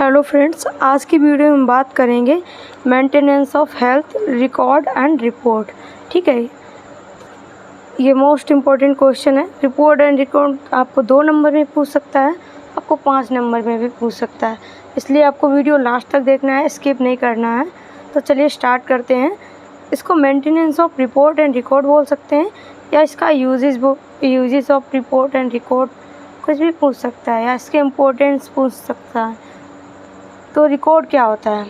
Hello friends, आज की video में बात करेंगे maintenance of health record and report. ठीक है, ये मोस्ट इम्पॉर्टेंट क्वेश्चन है। रिपोर्ट एंड रिकॉर्ड आपको 2 नंबर में पूछ सकता है, आपको 5 नंबर में भी पूछ सकता है, इसलिए आपको वीडियो लास्ट तक देखना है, स्किप नहीं करना है। तो चलिए स्टार्ट करते हैं। इसको maintenance of report and record बोल सकते हैं, या इसका uses of report and record कुछ भी पूछ सकता है, या इसके इम्पोर्टेंस पूछ सकता है। तो रिकॉर्ड क्या होता है?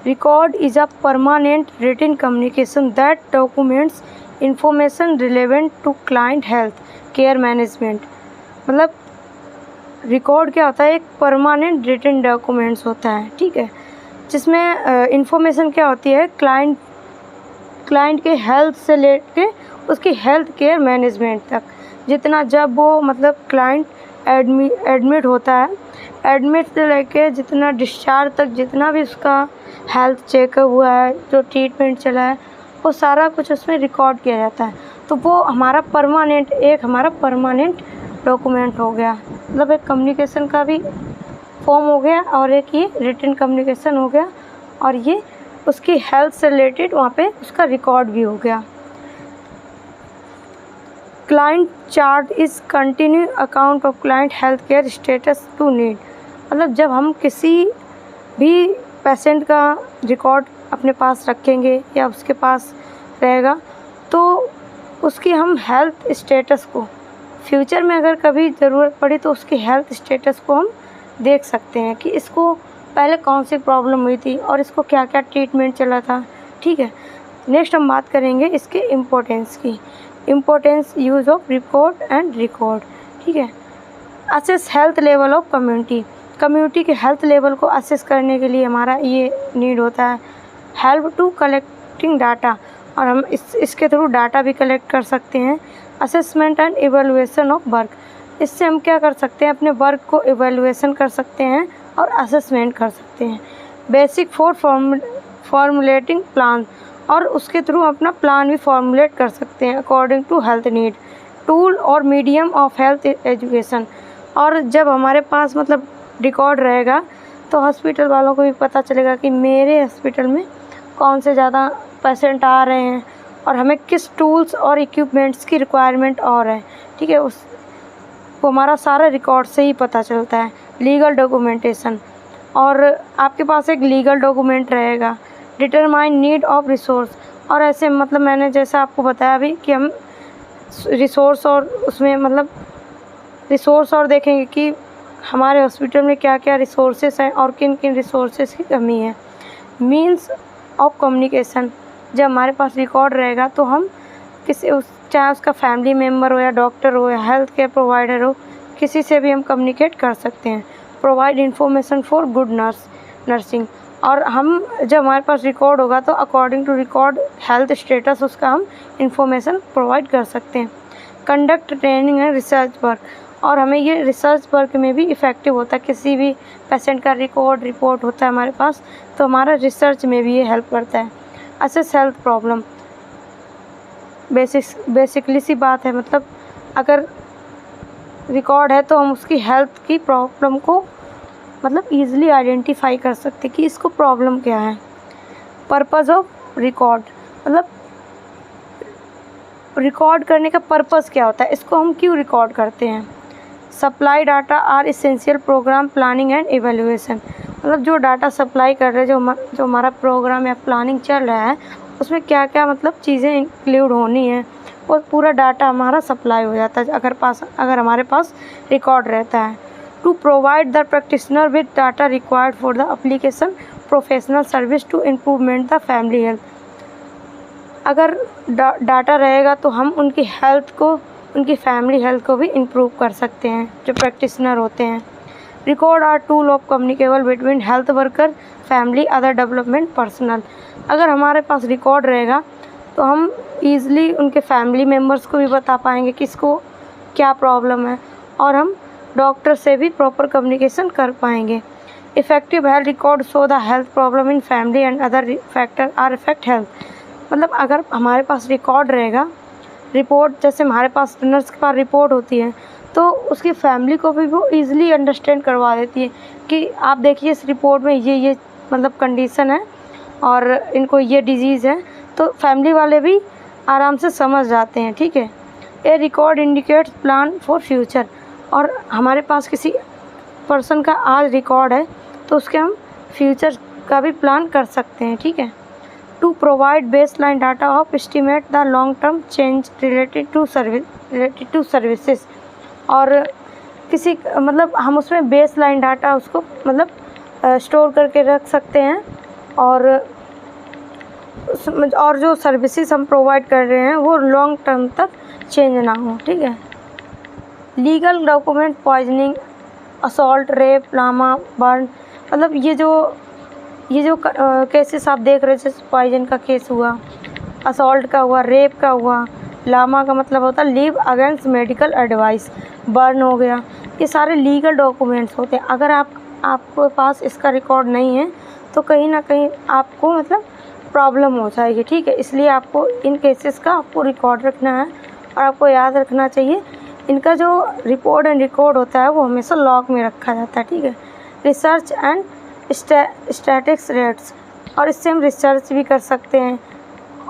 Record is a permanent written communication that documents information relevant to client health care management. मतलब रिकॉर्ड क्या होता है? एक परमानेंट रिटन डॉक्यूमेंट्स होता है, ठीक है, जिसमें इंफॉर्मेशन क्या होती है, क्लाइंट के हेल्थ से लेके उसकी हेल्थ केयर मैनेजमेंट तक, जितना जब वो मतलब क्लाइंट एडमिट होता है, एडमिट से लेके जितना डिस्चार्ज तक, जितना भी उसका हेल्थ चेकअप हुआ है, जो ट्रीटमेंट चला है, वो सारा कुछ उसमें रिकॉर्ड किया जाता है। तो वो हमारा परमानेंट डॉक्यूमेंट हो गया, मतलब एक कम्युनिकेशन का भी फॉर्म हो गया और एक ये रिटन कम्युनिकेशन हो गया, और ये उसकी हेल्थ से रिलेटेड वहाँ पे उसका रिकॉर्ड भी हो गया। Client chart is continue account of client health care status to need. मतलब जब हम किसी भी पेशेंट का रिकॉर्ड अपने पास रखेंगे या उसके पास रहेगा, तो उसकी हम हेल्थ स्टेटस को फ्यूचर में अगर कभी ज़रूरत पड़ी तो उसकी हेल्थ स्टेटस को हम देख सकते हैं कि इसको पहले कौन सी प्रॉब्लम हुई थी और इसको क्या क्या ट्रीटमेंट चला था। ठीक है, नेक्स्ट हम बात करेंगे इसके इम्पोर्टेंस की। Importance use of report and record. ठीक है, assess health level of community के हेल्थ लेवल को असेस करने के लिए हमारा ये नीड होता है। हेल्प टू कलेक्टिंग डाटा, और हम इसके थ्रू डाटा भी कलेक्ट कर सकते हैं। Assessment and evaluation of work, इससे हम क्या कर सकते हैं, अपने वर्क को इवैल्यूएशन कर सकते हैं और असेसमेंट कर सकते हैं। बेसिक फॉर फॉर्मुलेटिंग प्लान, और उसके थ्रू अपना प्लान भी फॉर्मुलेट कर सकते हैं according to health need. Tool और मीडियम ऑफ हेल्थ एजुकेशन, और जब हमारे पास मतलब रिकॉर्ड रहेगा तो हॉस्पिटल वालों को भी पता चलेगा कि मेरे हॉस्पिटल में कौन से ज़्यादा पेशेंट आ रहे हैं और हमें किस टूल्स और इक्विपमेंट्स की रिक्वायरमेंट और है। ठीक है, वो हमारा सारा रिकॉर्ड से ही पता चलता है। लीगल डॉक्यूमेंटेशन, और आपके पास एक लीगल डॉक्यूमेंट रहेगा। डिटरमाइन नीड ऑफ रिसोर्स, और ऐसे मतलब मैंने जैसा आपको बताया अभी कि हम रिसोर्स और उसमें मतलब रिसोर्स और देखेंगे कि हमारे हॉस्पिटल में क्या क्या रिसोर्सेस हैं और किन किन रिसोर्सेस की कमी है। मीन्स ऑफ कम्युनिकेशन, जब हमारे पास रिकॉर्ड रहेगा तो हम चाहे उसका फैमिली मेम्बर हो या डॉक्टर हो या हेल्थ केयर प्रोवाइडर हो, किसी से भी हम कम्युनिकेट कर सकते हैं। Provide information for good nursing, और हम जब हमारे पास रिकॉर्ड होगा तो according to record health status उसका हम इंफॉर्मेशन प्रोवाइड कर सकते हैं। Conduct training and research work, और हमें ये रिसर्च वर्क में भी इफ़ेक्टिव होता है। किसी भी पेशेंट का रिपोर्ट होता है हमारे पास, तो हमारा रिसर्च में भी ये हेल्प करता है। असेस हेल्थ प्रॉब्लम, बेसिकली सी बात है, मतलब अगर रिकॉर्ड है तो हम उसकी हेल्थ की प्रॉब्लम को मतलब ईज़िली आइडेंटिफाई कर सकते कि इसको प्रॉब्लम क्या है। पर्पज़ ऑफ रिकॉर्ड, मतलब रिकॉर्ड करने का पर्पज़ क्या होता है, इसको हम क्यों रिकॉर्ड करते हैं। Supply data are essential programme planning and evaluation, मतलब जो डाटा सप्लाई कर रहे हैं, जो हमारा प्रोग्राम या प्लानिंग चल रहा है, उसमें क्या क्या मतलब चीज़ें इंक्लूड होनी है, और पूरा डाटा हमारा सप्लाई हो जाता है अगर हमारे पास रिकॉर्ड रहता है। To provide the practitioner with data required for the application professional service to improvement the family health, अगर डाटा रहेगा तो हम उनकी हेल्थ को, उनकी फैमिली हेल्थ को भी इम्प्रूव कर सकते हैं, जो प्रैक्टिशनर होते हैं। Record are tool of communicable between health worker family other development personal, अगर हमारे पास रिकॉर्ड रहेगा तो हम ईज़िली उनके फैमिली मेम्बर्स को भी बता पाएंगे कि इसको क्या प्रॉब्लम है, और हम डॉक्टर से भी प्रॉपर कम्युनिकेशन कर पाएंगे। Effective health record show the health problem in family and other factor are effect health, मतलब अगर हमारे पास रिकॉर्ड रहेगा, रिपोर्ट जैसे हमारे पास नर्स के पास रिपोर्ट होती है तो उसकी फैमिली को भी वो ईज़िली अंडरस्टैंड करवा देती है कि आप देखिए इस रिपोर्ट में ये मतलब कंडीशन है और इनको ये डिजीज़ है, तो फैमिली वाले भी आराम से समझ जाते हैं, ठीक है। A record indicates plan for future, और हमारे पास किसी पर्सन का आज रिकॉर्ड है तो उसके हम फ्यूचर का भी प्लान कर सकते हैं, ठीक है। To provide baseline data of estimate the long term change related to services, और किसी मतलब हम उसमें बेस लाइन डाटा उसको मतलब स्टोर करके रख सकते हैं, और जो सर्विसेज हम प्रोवाइड कर रहे हैं वो लॉन्ग टर्म तक चेंज ना हो, ठीक है। Legal document poisoning, assault, rape, लामा, बर्न, मतलब ये जो केसेस आप देख रहे हैं, जैसे पॉइजन का केस हुआ, असॉल्ट का हुआ, रेप का हुआ, लामा का मतलब होता है leave against medical advice, burn हो गया, ये सारे लीगल डॉक्यूमेंट्स होते हैं। अगर आपके पास इसका रिकॉर्ड नहीं है तो कहीं ना कहीं आपको मतलब प्रॉब्लम हो जाएगी, ठीक है। इसलिए आपको इन केसेस का आपको रिकॉर्ड रखना है, और आपको याद रखना चाहिए इनका जो रिपोर्ट एंड रिकॉर्ड होता है वो हमेशा लॉग में रखा जाता है, ठीक है। रिसर्च एंड स्टैटिक्स रेट्स, और इससे हम रिसर्च भी कर सकते हैं।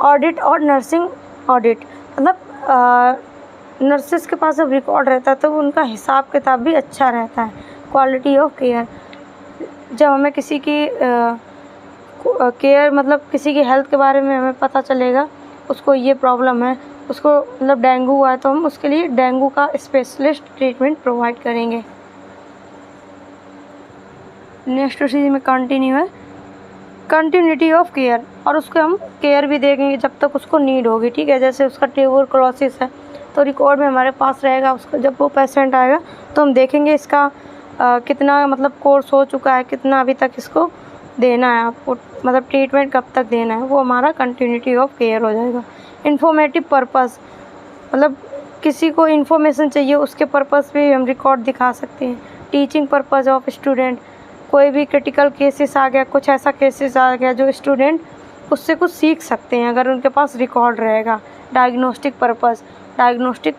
ऑडिट और नर्सिंग ऑडिट, मतलब नर्सेस के पास जब रिकॉर्ड रहता है तो उनका हिसाब किताब भी अच्छा रहता है। क्वालिटी ऑफ केयर, जब हमें किसी की केयर मतलब किसी की हेल्थ के बारे में हमें पता चलेगा, उसको ये प्रॉब्लम है, उसको मतलब डेंगू हुआ है, तो हम उसके लिए डेंगू का स्पेशलिस्ट ट्रीटमेंट प्रोवाइड करेंगे। नेक्स्ट चीज़ में कंटिन्यू है कंटिन्यूटी ऑफ केयर, और उसको हम केयर भी देंगे जब तक उसको नीड होगी, ठीक है। जैसे उसका ट्यूबरकुलोसिस है तो रिकॉर्ड में हमारे पास रहेगा, उसका जब वो पेशेंट आएगा तो हम देखेंगे इसका कितना मतलब कोर्स हो चुका है, कितना अभी तक इसको देना है आपको, मतलब ट्रीटमेंट कब तक देना है, वो हमारा कंटिन्यूटी ऑफ केयर हो जाएगा। इन्फॉर्मेटिव पर्पस, मतलब किसी को इन्फॉर्मेशन चाहिए उसके पर्पस भी हम रिकॉर्ड दिखा सकते हैं। टीचिंग पर्पस ऑफ स्टूडेंट, कोई भी क्रिटिकल केसेस आ गया, कुछ ऐसा केसेस आ गया जो स्टूडेंट उससे कुछ सीख सकते हैं अगर उनके पास रिकॉर्ड रहेगा। डायग्नोस्टिक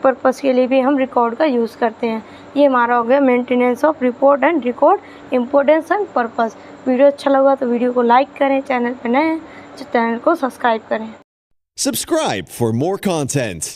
पर्पस के लिए भी हम रिकॉर्ड का यूज़ करते हैं। ये हमारा हो गया maintenance of report and record, importance and purpose. Video अच्छा लगा तो वीडियो को लाइक करें, चैनल पर नए हैं तो चैनल को सब्सक्राइब करें। Subscribe for more content.